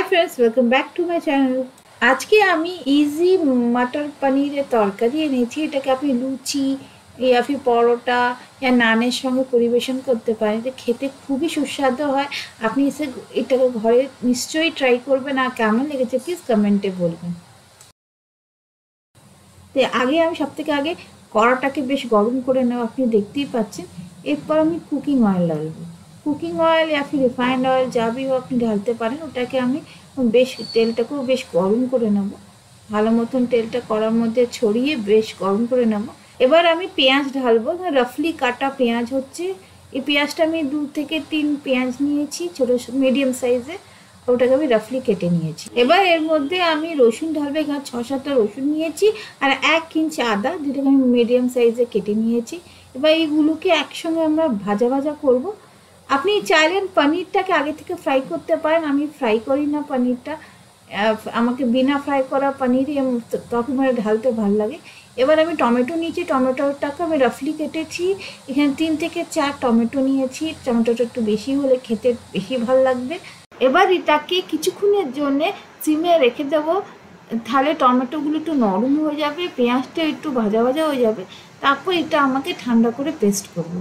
Hi friends, welcome back to my channel. आज के आमी इजी मटर पनीर तरकारी এনেছি। এটাকে আপনি লুচি या फिर পরোটা या নানের সঙ্গে পরিবেশন করতে পারেন। এটা খেতে খুবই সুস্বাদু হয়। আপনি এটাকে ঘরে নিশ্চয়ই ট্রাই করবেন। আর কেমন লেগেছে প্লিজ কমেন্টে বলবেন। তো আগে আমি সবথেকে আগে কড়াটাকে বেশ গরম করে নেব, আপনি দেখতেই পাচ্ছেন। এরপর আমি কুকিং অয়েল ঢালবো। কুকিং অয়েল या फिर রিফাইন্ড অয়েল যা भी हो আপনি ঢালতে পারেন। ওটাকে আমি বেশ তেলটাকেও বেশ গরম করে নেব। ভালো মতন তেলটা কড়ার মধ্যে ছড়িয়ে বেশ গরম করে নেব। এবার আমি পেঁয়াজ ঢালবো। রাফলি কাটা পেঁয়াজ হচ্ছে। এই পেঁয়াজটা আমি 2 থেকে 3 পেঁয়াজ নিয়েছি, ছোটো মিডিয়াম সাইজে। ওটাকে আমি রাফলি কেটে নিয়েছি। এবার এর মধ্যে আমি রসুন ঢালবো। এখানে 6-7টা রসুন নিয়েছি আর 1 ইঞ্চ আদা, যেটাকে আমি মিডিয়াম সাইজে কেটে নিয়েছি। এবার এইগুলোকে একসঙ্গে আমরা ভাজা ভাজা করব। আপনি চাইলেন পনিরটাকে আগে থেকে ফ্রাই করতে পারেন। আমি ফ্রাই করি না পনিরটা, আমাকে বিনা ফ্রাই করা পনিরই তরকারি ঢালতে ভালো লাগে। এবার আমি টমেটো নিয়েছি, টমেটোটাকে আমি রাফলি কেটেছি। এখানে 3 থেকে 4 টমেটো নিয়েছি। টমেটোটা একটু বেশি হলে খেতে বেশি ভালো লাগবে। এবার এটাকে কিছুক্ষণের জন্য সিমে রেখে দেবো। তাহলে টমেটোগুলো একটু নরম হয়ে যাবে, পেঁয়াজটা একটু ভাজা ভাজা হয়ে যাবে। তারপর এটা আমাকে ঠান্ডা করে পেস্ট করবো।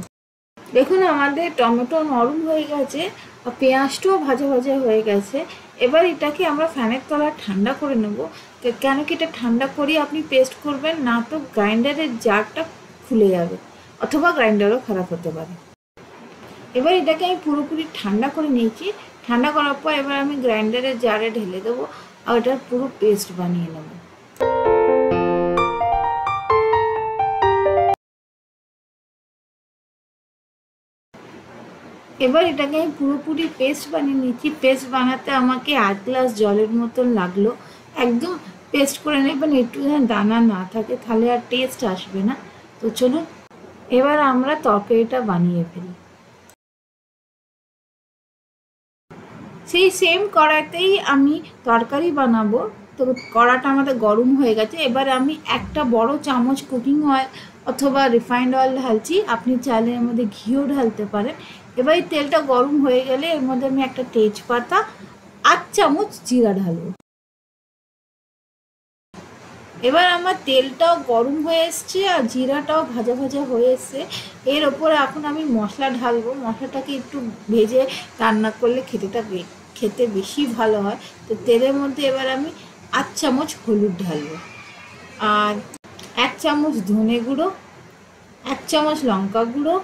দেখুন আমাদের টমেটো নরম হয়ে গেছে আর পেঁয়াজটাও ভাজা ভাজা হয়ে গেছে। এবার এটাকে আমরা ফ্যানের তলায় ঠান্ডা করে নেব। কেন কি এটা ঠান্ডা করে আপনি পেস্ট করবেন, না তো গ্রাইন্ডারের জারটা খুলে যাবে অথবা গ্রাইন্ডারও খারাপ হতে পারে। এবার এটাকে আমি পুরোপুরি ঠান্ডা করে নিয়েছি। ঠান্ডা করার পর এবার আমি গ্রাইন্ডারের জারে ঢেলে দেবো আর এটার পুরো পেস্ট বানিয়ে নেব। এবার এটাকে আমি পুরোপুরি পেস্ট বানিয়ে নিচ্ছি। পেস্ট বানাতে আমাকে 8 গ্লাস জলের মতন লাগলো। একদম পেস্ট করে নেবেন, একটু দানা না থাকে তাহলে আর টেস্ট আসবে না। তো চলুন এবার আমরা তরকারিটা বানিয়ে ফেলি। সেই সেম কড়াইতেই আমি তরকারি বানাবো। তো কড়াটা আমাদের গরম হয়ে গেছে। এবার আমি একটা বড় চামচ কুকিং অয়েল অথবা রিফাইন্ড অয়েল ঢালছি। আপনি চাইলে এর মধ্যে ঘিও ঢালতে পারেন। এবার এই তেলটা গরম হয়ে গেলে এর মধ্যে আমি একটা তেজপাতা, 8 চামচ জিরা ঢালবো। এবার আমার তেলটাও গরম হয়ে এসছে আর জিরাটাও ভাজা ভাজা হয়ে এসছে। এর ওপরে এখন আমি মশলা ঢালবো। মশলাটাকে একটু ভেজে রান্না করলে খেতে বেশি ভালো হয়। তো তেলের মধ্যে এবার আমি 8 চামচ হলুদ ঢালবো আর 1 চামচ ধনে গুঁড়ো, 1 চামচ লঙ্কা গুঁড়ো,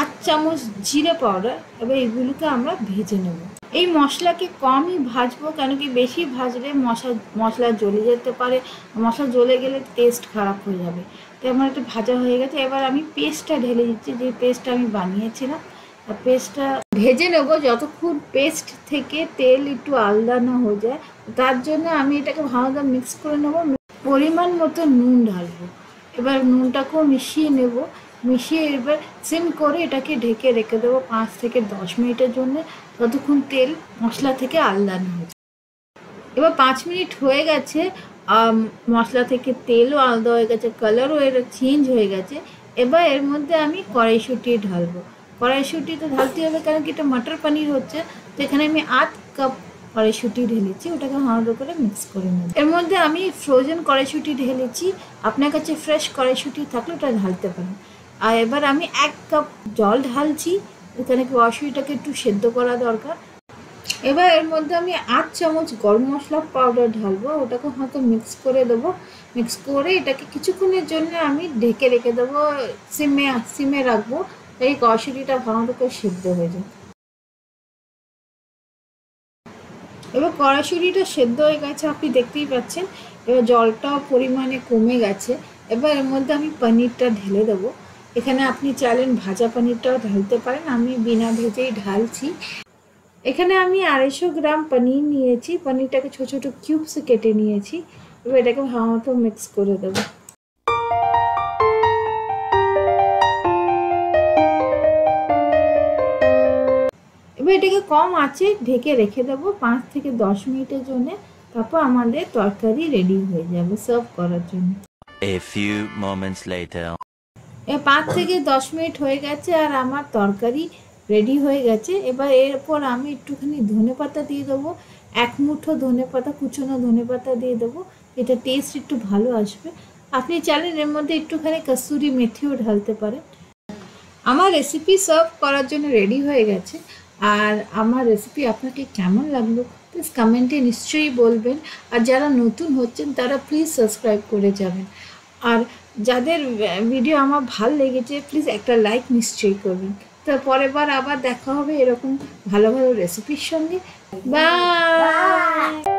8 চামচ জিরে পাউডার। এবার এগুলোকে আমরা ভেজে নেব। এই মশলাকে কমই ভাজবো, কেন কি বেশি ভাজলে মশলা জ্বলে যেতে পারে। মশলা জ্বলে গেলে টেস্ট খারাপ হয়ে যাবে। তো আমার একটু ভাজা হয়ে গেছে। এবার আমি পেস্টটা ঢেলে দিচ্ছি, যে পেস্টটা আমি বানিয়েছিলাম। আর পেস্টটা ভেজে নেব যতক্ষণ পেস্ট থেকে তেল একটু আলাদা না হয়ে যায়। তার জন্য আমি এটাকে ভালো মিক্স করে নেব। পরিমাণ মতো নুন ঢালবো। এবার নুনটাকেও মিশিয়ে নেব। মিশিয়ে এবার সিম করে এটাকে ঢেকে রেখে দেবো 5 থেকে 10 মিনিটের জন্য, ততক্ষণ তেল মশলা থেকে আলাদা না হয়ে যায়। এবার 5 মিনিট হয়ে গেছে, মশলা থেকে তেলও আলাদা হয়ে গেছে, কালারও এর চেঞ্জ হয়ে গেছে। এবার এর মধ্যে আমি কড়াইশুঁটি ঢালবো। কড়াইশুঁটি তো ঢালতে হবে, কারণ কি এটা মটর পনির হচ্ছে। তো এখানে আমি 8 কাপ কড়াইশুঁটি ঢেলেছি। ওটাকে ভালো করে মিক্স করে নেব। এর মধ্যে আমি ফ্রোজেন কড়াইশুঁটি ঢেলেছি। আপনার কাছে ফ্রেশ কড়াইশুঁটি থাকলে ওটা ঢালতে পারেন। আর এবার আমি 1 কাপ জল ঢালছি। এখানে কড়াইশুঁটিটাকে একটু সেদ্ধ করা দরকার। এবার এর মধ্যে আমি 8 চামচ গরম মশলা পাউডার ঢালবো। ওটাকে হয়তো মিক্স করে দেবো। মিক্স করে এটাকে কিছুক্ষণের জন্য আমি ঢেকে রেখে দেবো। সিমে রাখবো, এই কড়াইশুঁটিটা ভালো করে সেদ্ধ হয়ে যায়। এবার কড়াইশুঁটিটা সেদ্ধ হয়ে গেছে, আপনি দেখতেই পাচ্ছেন। এবার জলটাও পরিমাণে কমে গেছে। এবার এর মধ্যে আমি পনিরটা ঢেলে দেবো। এখানে আপনি চাইলেন ভাজা পনিরটাও ঢালতে পারেন, আমি বিনা ভেজেই ঢালছি। এখানে আমি 250 গ্রাম পনির নিয়েছি। পনিরটাকে ছোটো ছোটো কিউবসে কেটে নিয়েছি। এবার এটাকে ভালো মতো মিক্স করে দেবো। এবার এটাকে কম আঁচে ঢেকে রেখে দেবো 5 থেকে 10 মিনিটের জন্য। তারপর আমাদের তরকারি রেডি হয়ে যাবে সার্ভ করার জন্য। A few moments later. 5 থেকে 10 মিনিট হয়ে গেছে আর আমার তরকারি রেডি হয়ে গেছে। এবার এরপর আমি একটুখানি ধনেপাতা দিয়ে দেবো। এক মুঠো ধনেপাতা, কুচনো ধনেপাতা দিয়ে দেবো, এটা টেস্ট একটু ভালো আসবে। আপনি চাইলে এর মধ্যে একটুখানি কসুরি মেথিও ঢালতে পারেন। আমার রেসিপি সার্ভ করার জন্য রেডি হয়ে গেছে। আর আমার রেসিপি আপনাকে কেমন লাগলো প্লিজ কমেন্টে নিশ্চয়ই বলবেন। আর যারা নতুন হচ্ছেন তারা প্লিজ সাবস্ক্রাইব করে যাবেন। আর যাদের ভিডিও আমার ভালো লেগেছে প্লিজ একটা লাইক নিশ্চয়ই করবেন। তো পরের বার আবার দেখা হবে এরকম ভালো ভালো রেসিপির সঙ্গে। বাই।